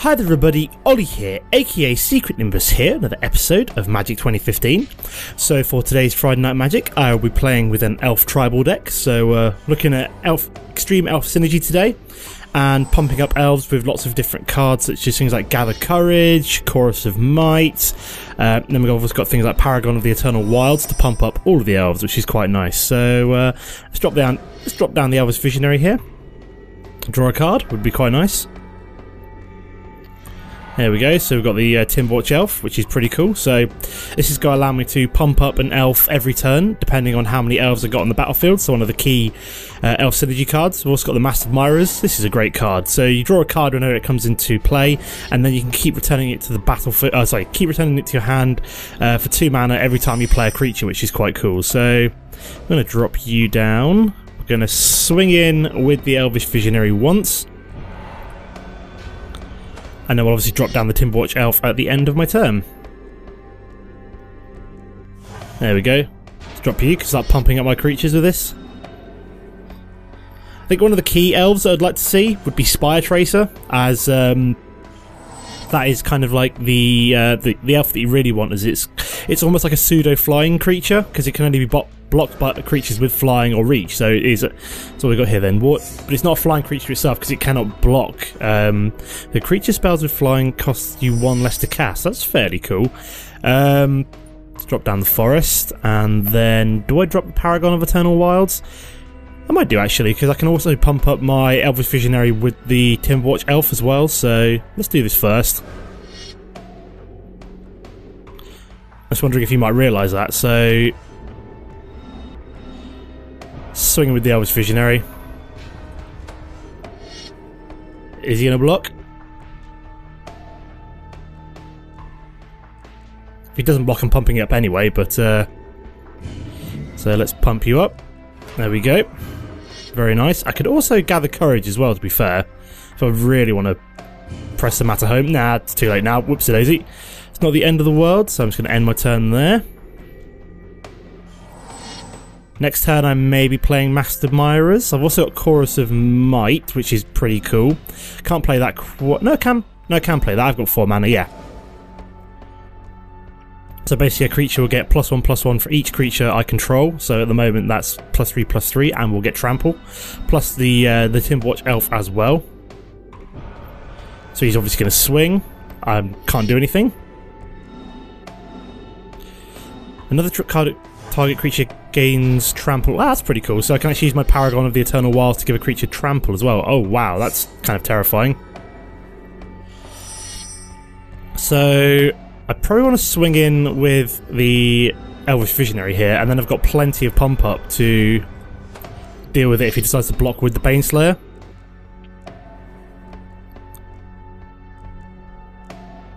Hi there everybody, Ollie here, aka Secret Nimbus here, another episode of Magic 2015. So for today's Friday Night Magic, I will be playing with an Elf Tribal deck, so looking at Extreme Elf Synergy today, and pumping up elves with lots of different cards, such as things like Gather Courage, Chorus of Might, then we've also got things like Paragon of the Eternal Wilds to pump up all of the elves, which is quite nice. So let's drop down the Elvish Visionary here, draw a card, would be quite nice. There we go, so we've got the Timberwatch Elf, which is pretty cool. So this is going to allow me to pump up an elf every turn, depending on how many elves I've got on the battlefield. So one of the key elf synergy cards. We've also got the Master Admirers. This is a great card. So you draw a card whenever it comes into play, and then you can keep returning it to the battlefield. Keep returning it to your hand for 2 mana every time you play a creature, which is quite cool. So I'm going to drop you down. We're going to swing in with the Elvish Visionary once. And then we'll obviously drop down the Timberwatch Elf at the end of my turn. There we go. Let's drop you, because start pumping up my creatures with this. I think one of the key elves that I'd like to see would be Spire Tracer, as that is kind of like the elf that you really want, as it's almost like a pseudo flying creature, because it can only be blocked by creatures with flying or reach. So it is. That's what we got here then. But it's not a flying creature itself, because it cannot block. The creature spells with flying cost you 1 less to cast. That's fairly cool. Let's drop down the forest, and then do I drop the Paragon of Eternal Wilds? I might do actually, because I can also pump up my Elvish Visionary with the Timberwatch Elf as well. So let's do this first. I was wondering if you might realise that. So swinging with the Elvish Visionary. Is he going to block? If he doesn't block, I'm pumping it up anyway, but so let's pump you up. There we go. Very nice. I could also Gather Courage as well, to be fair, if I really want to press the matter home. Nah, it's too late now. Whoopsie daisy. It's not the end of the world, so I'm just going to end my turn there. Next turn I may be playing Master Admirers. I've also got Chorus of Might, which is pretty cool. Can't play that. No, I can play that. I've got 4 mana, yeah. So basically a creature will get +1/+1 for each creature I control. So at the moment that's +3/+3, and we'll get Trample. Plus the Timberwatch Elf as well. So he's obviously going to swing. I can't do anything. Another card. Target creature gains Trample. Ah, that's pretty cool. So I can actually use my Paragon of the Eternal Wilds to give a creature Trample as well. Oh wow, that's kind of terrifying. So I probably want to swing in with the Elvish Visionary here, and then I've got plenty of pump up to deal with it if he decides to block with the Baneslayer.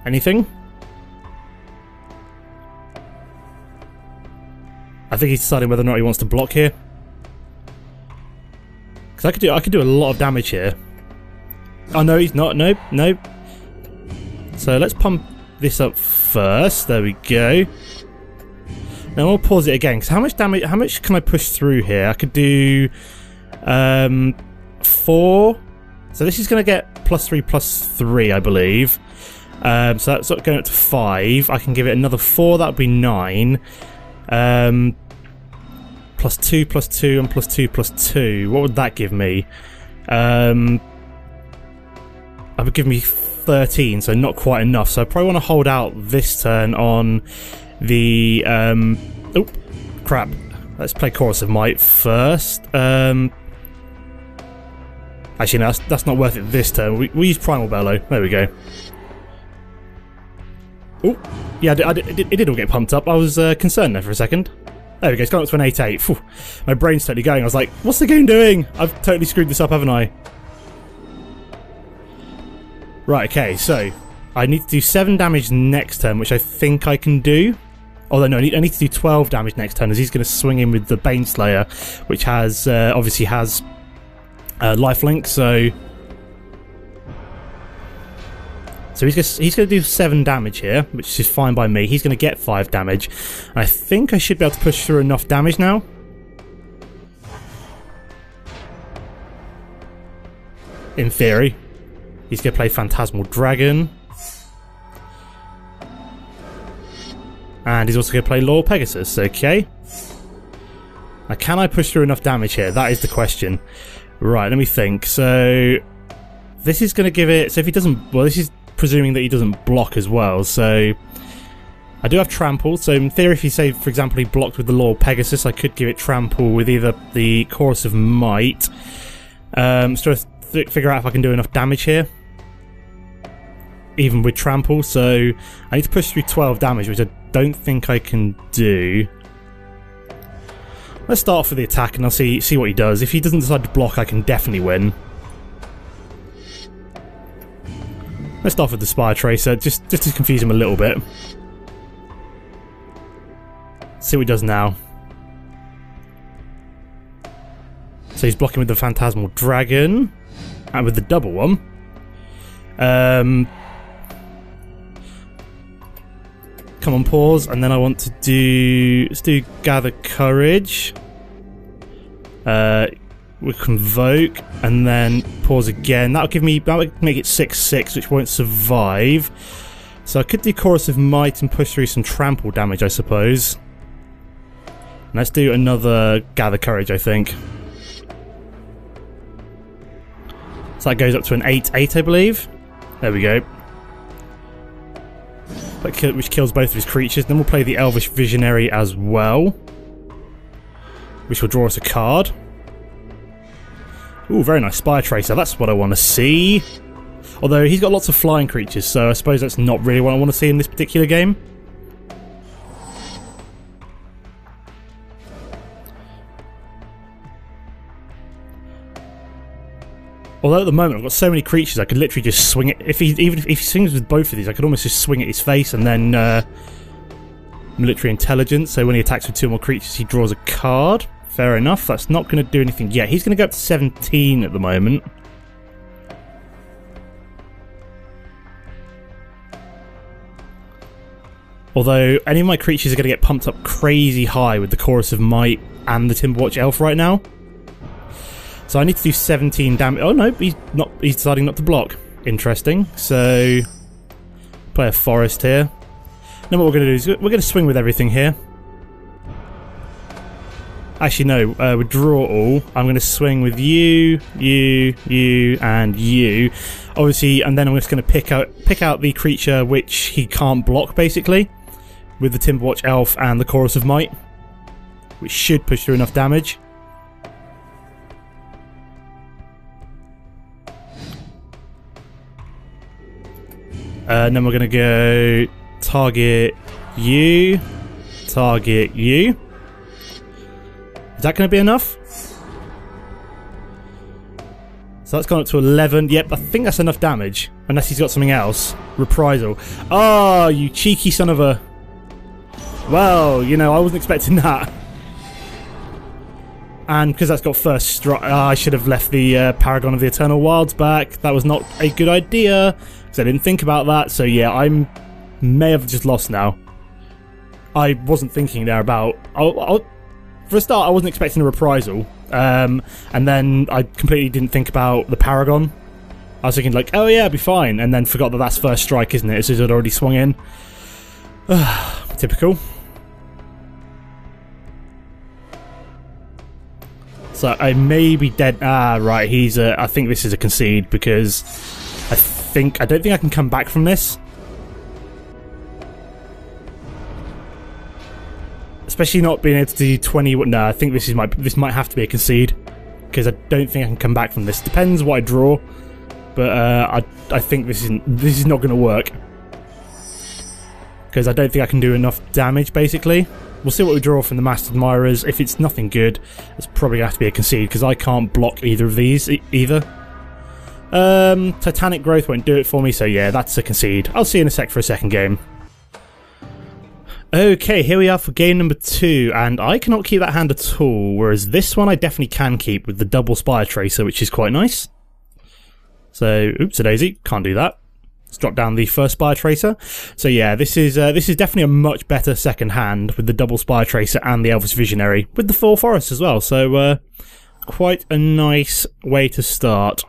Anything? I think he's deciding whether or not he wants to block here, because I could do a lot of damage here. Oh no, he's not. Nope, nope. So let's pump this up first. There we go. Now I'll pause it again, because how much damage? How much can I push through here? I could do 4. So this is going to get +3/+3, I believe. So that's going up to 5. I can give it another 4. That would be 9. +2/+2 and +2/+2. What would that give me? That would give me 13, so not quite enough. So I probably want to hold out this turn on the oh crap. Let's play Chorus of Might first. Actually no, that's not worth it this turn. We use Primal Bellow. There we go. Oh, yeah, it did all get pumped up. I was concerned there for a second. There we go, it's gone up to an 8/8. Phew. My brain's totally going. I was like, what's the game doing? I've totally screwed this up, haven't I? Right, okay, so I need to do 7 damage next turn, which I think I can do. Although no, I need to do 12 damage next turn, as he's going to swing in with the Baneslayer, which has obviously has lifelink, so he's going to do 7 damage here, which is fine by me. He's going to get 5 damage. And I think I should be able to push through enough damage now. In theory. He's going to play Phantasmal Dragon. And he's also going to play Loyal Pegasus, okay. Now, can I push through enough damage here? That is the question. Right, let me think. So, this is going to give it... So if he doesn't... Well, this is presuming that he doesn't block as well, so... I do have Trample, so in theory if you say, for example, he blocked with the Loyal Pegasus, I could give it Trample with either the Chorus of Might. So figure out if I can do enough damage here. Even with Trample, so I need to push through 12 damage, which I don't think I can do. Let's start off with the attack and I'll see what he does. If he doesn't decide to block, I can definitely win. Let's start off with the Spire Tracer, just to confuse him a little bit. See what he does now. So he's blocking with the Phantasmal Dragon. And with the double one. Come on, pause. And then I want to do... Let's do Gather Courage. We Convoke. And then pause again. That'll give me... That would make it 6/6, which won't survive. So I could do Chorus of Might and push through some Trample damage, I suppose. Let's do another Gather Courage, I think. So that goes up to an 8/8, I believe. There we go. Which kills both of his creatures. Then we'll play the Elvish Visionary as well, which will draw us a card. Ooh, very nice Spire Tracer. That's what I want to see. Although he's got lots of flying creatures, so I suppose that's not really what I want to see in this particular game. Although at the moment I've got so many creatures, I could literally just swing it. Even if he swings with both of these, I could almost just swing at his face and then Military Intelligence. So when he attacks with 2 more creatures, he draws a card. Fair enough. That's not going to do anything yet. He's going to go up to 17 at the moment. Although any of my creatures are going to get pumped up crazy high with the Chorus of Might and the Timberwatch Elf right now. So I need to do 17 damage. Oh no, he's deciding not to block. Interesting. So play a Forest here. Then what we're going to do is we're going to swing with everything here. Actually no, withdraw all. I'm going to swing with you, and you. Obviously, and then I'm just going to pick out the creature which he can't block, basically, with the Timberwatch Elf and the Chorus of Might, which should push through enough damage. And then we're going to go target you. Is that going to be enough? So that's gone up to 11. Yep, I think that's enough damage. Unless he's got something else. Reprisal. Oh, you cheeky son of a... Well, you know, I wasn't expecting that. And because that's got first strike... I should have left the Paragon of the Eternal Wilds back. That was not a good idea. Because I didn't think about that. So yeah, I may have just lost now. I wasn't thinking there about... For a start, I wasn't expecting a reprisal. And then I completely didn't think about the Paragon. I was thinking like, oh yeah, it'll be fine. And then forgot that that's first strike, isn't it? As soon as I'd already swung in. Typical. So I may be dead. Ah, right. He's I think this is a concede because I don't think I can come back from this. Especially not being able to do 20. No, I think this might have to be a concede because I don't think I can come back from this. Depends what I draw, but I think this is not going to work because I don't think I can do enough damage. Basically, we'll see what we draw from the Masked Admirers. If it's nothing good, it's probably going to have to be a concede because I can't block either of these either. Titanic Growth won't do it for me, so yeah, that's a concede. I'll see you in a sec for a second game. Okay, here we are for game number 2, and I cannot keep that hand at all, whereas this one I definitely can keep with the double Spire Tracer, which is quite nice. So, oops-a-daisy, can't do that. Let's drop down the first Spire Tracer. So yeah, this is definitely a much better second hand with the double Spire Tracer and the Elvish Visionary, with the 4 forests as well, so quite a nice way to start.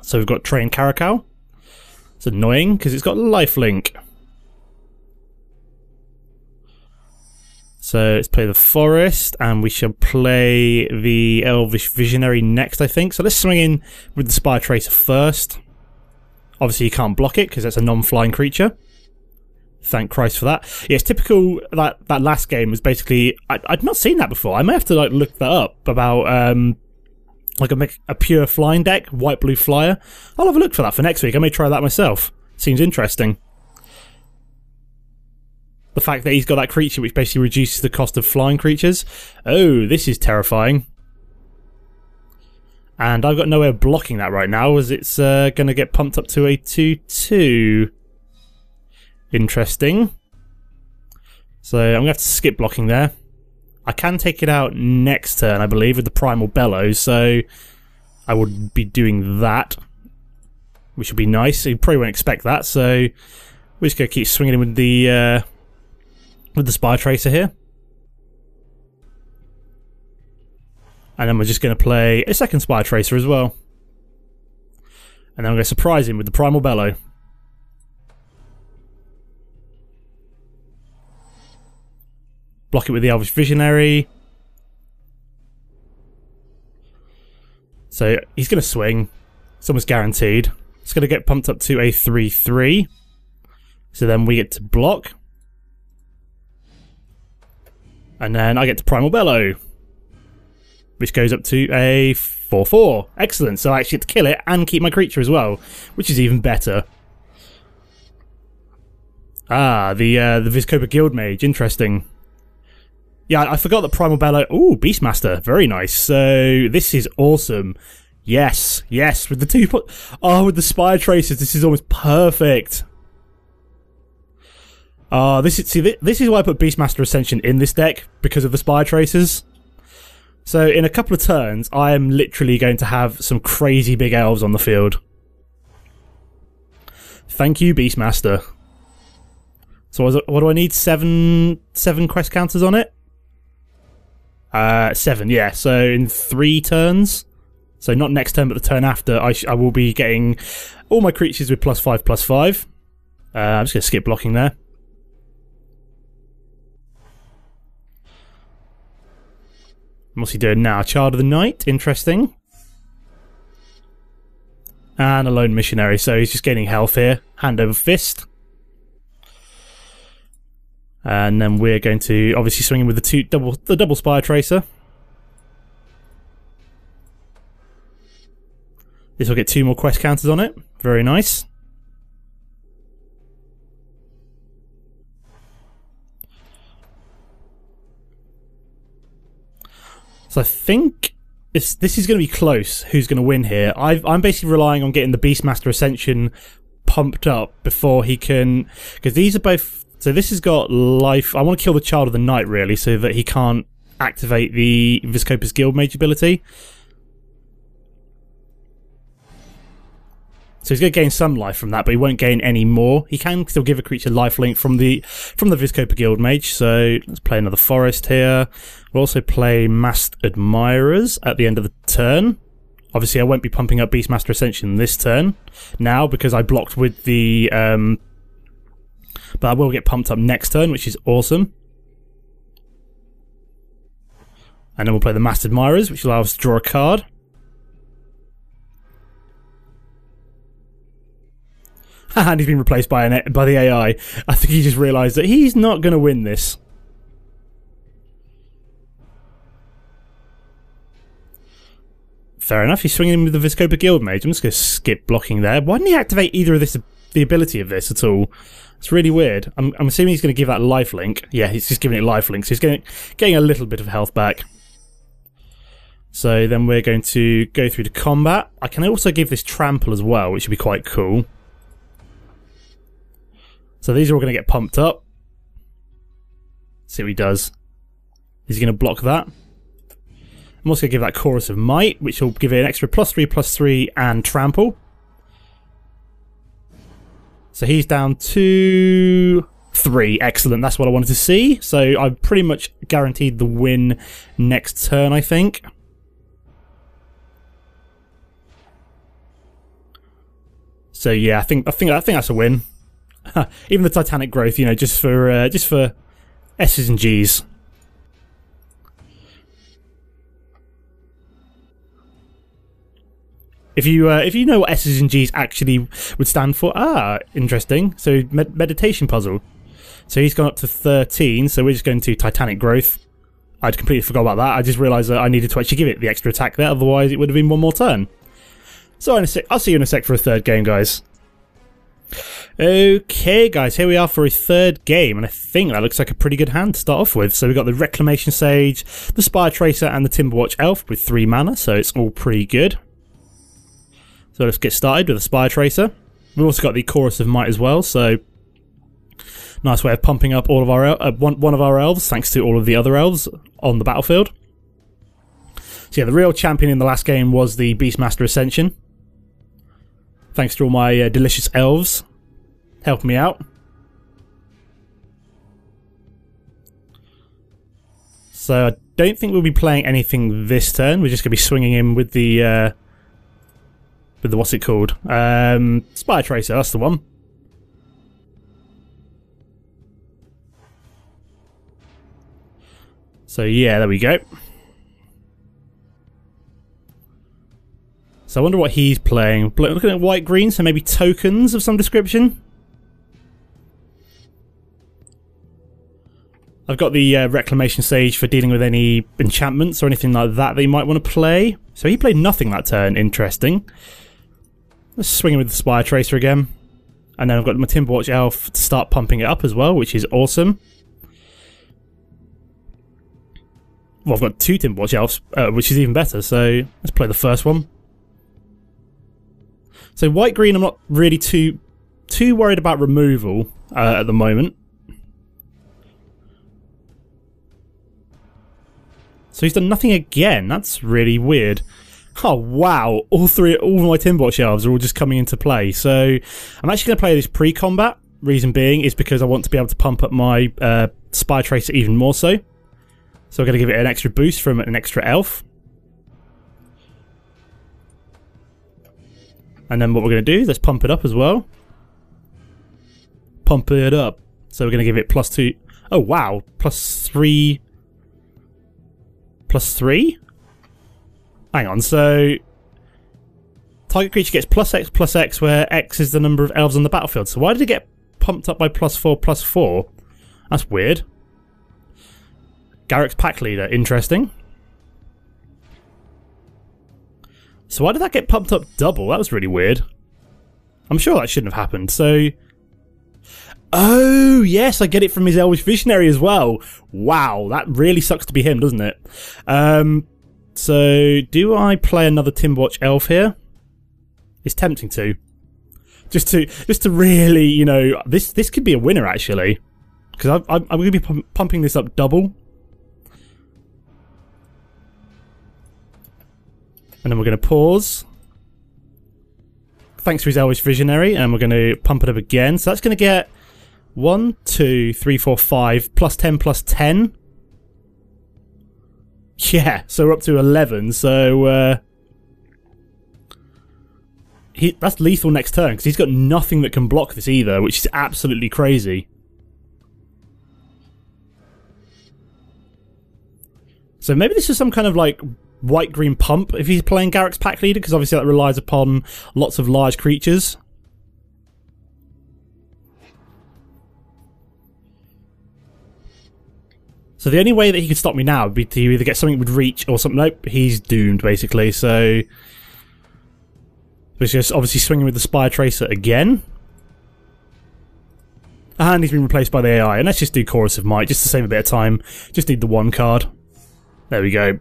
So we've got Train Caracal. It's annoying because it's got lifelink. So let's play the Forest, and we shall play the Elvish Visionary next, I think. So let's swing in with the Spire Tracer first. Obviously you can't block it because that's a non-flying creature. Thank Christ for that. Yeah, it's typical that last game was basically... I'd not seen that before. I may have to like look that up about like a pure flying deck, white-blue flyer. I'll have a look for that for next week. I may try that myself. Seems interesting. The fact that he's got that creature which basically reduces the cost of flying creatures. Oh, this is terrifying. And I've got no way of blocking that right now, as it's going to get pumped up to a 2/2. Interesting. So I'm going to have to skip blocking there. I can take it out next turn, I believe, with the Primal Bellow, so I would be doing that, which would be nice. You probably won't expect that, so we're just going to keep swinging in with the Spire Tracer here. And then we're just going to play a second Spire Tracer as well. And then I'm going to surprise him with the Primal Bellow. Block it with the Elvish Visionary. So he's going to swing. It's almost guaranteed. It's going to get pumped up to a 3/3. So then we get to block. And then I get to Primal Bellow, which goes up to a 4/4. Excellent. So I actually get to kill it and keep my creature as well, which is even better. Ah, the Vizkopa Guildmage. Interesting. Yeah, I forgot that Primal Bellow... Ooh, Beastmaster. Very nice. So this is awesome. Yes, yes. With the two... Oh, with the Spire Tracers, this is almost perfect. This is why I put Beastmaster Ascension in this deck, because of the Spire Tracers. So in a couple of turns, I am literally going to have some crazy big elves on the field. Thank you, Beastmaster. So what do I need? Seven quest counters on it? 7, yeah. So in 3 turns, so not next turn, but the turn after, I will be getting all my creatures with +5/+5. I'm just going to skip blocking there. What's he doing now? Child of the Night, interesting. And a Lone Missionary, so he's just gaining health here. Hand over fist. And then we're going to obviously swing in with the double Spire Tracer. This will get 2 more quest counters on it. Very nice. So I think this is going to be close. Who's going to win here? I'm basically relying on getting the Beastmaster Ascension pumped up before he can... Because these are both... So this has got life... I want to kill the Child of the Night, really, so that he can't activate the Vizkopa's Guildmage ability. So he's going to gain some life from that, but he won't gain any more. He can still give a creature lifelink from the Vizkopa Guildmage. So let's play another Forest here. We'll also play Masked Admirers at the end of the turn. Obviously, I won't be pumping up Beastmaster Ascension this turn now because I blocked with the... but I will get pumped up next turn, which is awesome. And then we'll play the Masked Admirers, which allows us to draw a card. And he's been replaced by the AI. I think he just realised that he's not going to win this. Fair enough, he's swinging in with the Vizkopa Guildmage. I'm just going to skip blocking there. Why didn't he activate either of the ability of this at all? It's really weird. I'm assuming he's going to give that lifelink. Yeah, he's just giving it lifelink, so he's getting a little bit of health back. So then we're going to go through to combat. I can also give this trample as well, which would be quite cool. So these are all going to get pumped up. See what he does. Is he going to block that? I'm also going to give that Chorus of Might, which will give it an extra +3/+3 and trample. So he's down to 3. Excellent, that's what I wanted to see. So I've pretty much guaranteed the win next turn, I think. So yeah, I think that's a win. Even the Titanic Growth, you know, just for S's and G's. If you know what S's and G's actually would stand for, interesting. So meditation puzzle. So he's gone up to 13. So we're just going to Titanic Growth. I'd completely forgot about that. I just realised that I needed to actually give it the extra attack there. Otherwise, it would have been one more turn. So in a sec, I'll see you in a sec for a third game, guys. Okay, guys, here we are for a third game, and I think that looks like a pretty good hand to start off with. So we've got the Reclamation Sage, the Spire Tracer, and the Timberwatch Elf with 3 mana, so it's all pretty good. So let's get started with the Spire Tracer. We've also got the Chorus of Might as well, so nice way of pumping up all of our one of our elves, thanks to all of the other elves on the battlefield. So yeah, the real champion in the last game was the Beastmaster Ascension. Thanks to all my delicious elves helping me out. So I don't think we'll be playing anything this turn. We're just going to be swinging in with the what's it called? Spire Tracer, that's the one. So yeah, there we go. So I wonder what he's playing. Looking at white-green, so maybe tokens of some description. I've got the Reclamation Sage for dealing with any enchantments or anything like that you might want to play. So he played nothing that turn, interesting. Let's swing in with the Spire Tracer again. And then I've got my Timberwatch Elf to start pumping it up as well, which is awesome. Well, I've got 2 Timberwatch Elves, which is even better, so let's play the first one. So white-green, I'm not really too worried about removal at the moment. So he's done nothing again. That's really weird. Oh wow! All of my Timberwatch Elves are all just coming into play. So I'm actually going to play this pre-combat. Reason being is because I want to be able to pump up my Spire Tracer even more so. So I'm going to give it an extra boost from an extra elf. And then what we're going to do, let's pump it up as well. Pump it up. So we're going to give it +2. Oh, wow. +3. +3? Hang on, so target creature gets +X where X is the number of elves on the battlefield. So why did it get pumped up by +4/+4? That's weird. Garruk's Pack Leader, interesting. So why did that get pumped up double? That was really weird. I'm sure that shouldn't have happened, so... Oh, yes, I get it from his Elvish Visionary as well. Wow, that really sucks to be him, doesn't it? So, do I play another Timberwatch Elf here? It's tempting to. Just to really, you know, this could be a winner, actually. Because I'm going to be pumping this up double. And then we're going to pause. Thanks for his Elvish Visionary. And we're going to pump it up again. So that's going to get 1, 2, 3, 4, 5, +10/+10. Yeah, so we're up to 11. So that's lethal next turn because he's got nothing that can block this either, which is absolutely crazy. So maybe this is some kind of like white-green pump if he's playing Garruk's Pack Leader, because obviously that relies upon lots of large creatures. So the only way that he could stop me now would be to either get something with reach or something. Nope, he's doomed basically. So he's just obviously swinging with the Spire Tracer again. And he's been replaced by the AI. And let's just do Chorus of Might just to save a bit of time. Just need the 1 card. There we go.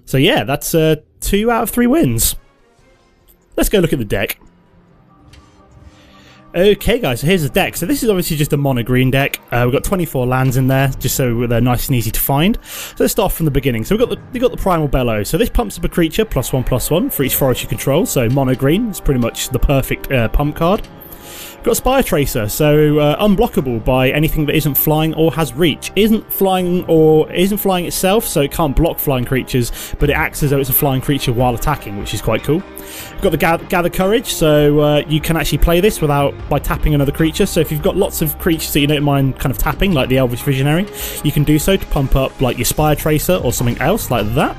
So yeah, that's 2 out of 3 wins. Let's go look at the deck. Okay guys, so here's the deck. So this is obviously just a mono green deck. We've got 24 lands in there, just so they're nice and easy to find. So let's start from the beginning. So we've got the Primal Bellow. So this pumps up a creature, +1/+1 for each forest you control. So mono green is pretty much the perfect pump card. Got Spire Tracer, so unblockable by anything that isn't flying or has reach. Isn't flying itself, so it can't block flying creatures, but it acts as though it's a flying creature while attacking, which is quite cool. We've got the Gather Courage, so you can actually play this by tapping another creature. So if you've got lots of creatures that you don't mind kind of tapping, like the Elvish Visionary, you can do so to pump up like your Spire Tracer or something else like that.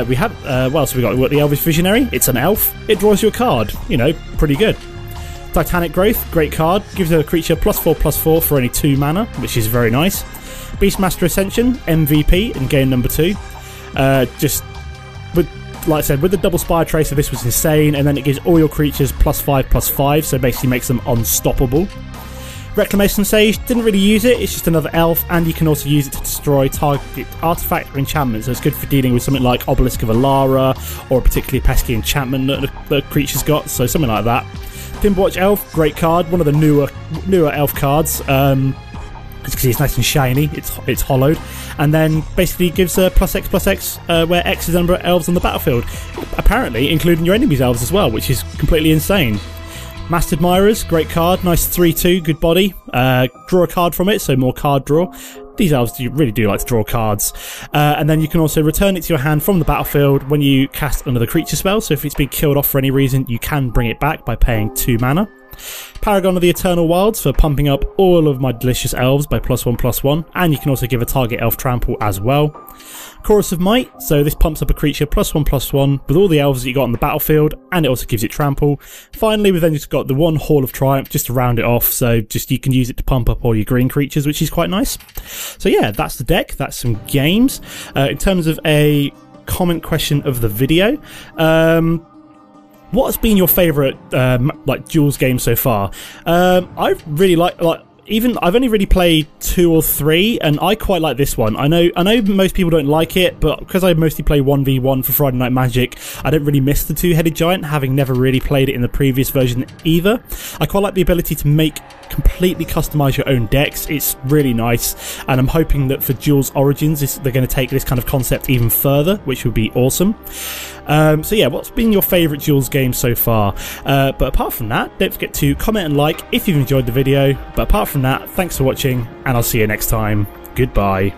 We have what else have we got? We've got the Elvish Visionary. It's an elf. It draws you a card. You know, pretty good. Titanic Growth, great card. Gives a creature +4/+4 for only 2 mana, which is very nice. Beastmaster Ascension, MVP in game number 2. Just with, like I said, with the double Spire Tracer, this was insane. And then it gives all your creatures +5/+5, so basically makes them unstoppable. Reclamation Sage, didn't really use it, it's just another elf, and you can also use it to destroy target artifact or enchantment, so it's good for dealing with something like Obelisk of Alara, or a particularly pesky enchantment that the creature's got, so something like that. Timberwatch Elf, great card, one of the newer elf cards. It's because it's nice and shiny, it's hollowed, and then basically gives a +X/+X where X is the number of elves on the battlefield, apparently including your enemy's elves as well, which is completely insane. Master Admirers, great card, nice 3/2, good body. Draw a card from it, so more card draw. These elves really do like to draw cards. And then you can also return it to your hand from the battlefield when you cast another creature spell, so if it's been killed off for any reason, you can bring it back by paying 2 mana. Paragon of the Eternal Wilds for pumping up all of my delicious elves by +1/+1, and you can also give a target elf trample as well. Chorus of Might, so this pumps up a creature +1/+1 with all the elves that you got on the battlefield, and it also gives it trample. Finally, we've then just got the one Hall of Triumph just to round it off, so just you can use it to pump up all your green creatures, which is quite nice. So yeah, that's the deck, that's some games. In terms of a comment question of the video, what has been your favourite like Duels game so far? I really like I've only really played 2 or 3, and I quite like this one. I know most people don't like it, but because I mostly play 1v1 for Friday Night Magic, I don't really miss the Two-Headed Giant, having never really played it in the previous version either. I quite like the ability to completely customise your own decks. It's really nice, and I'm hoping that for Duels Origins they're going to take this kind of concept even further, which would be awesome. So yeah, what's been your favourite Duels game so far? But apart from that, don't forget to comment and like if you've enjoyed the video. But apart from that, thanks for watching, and I'll see you next time. Goodbye.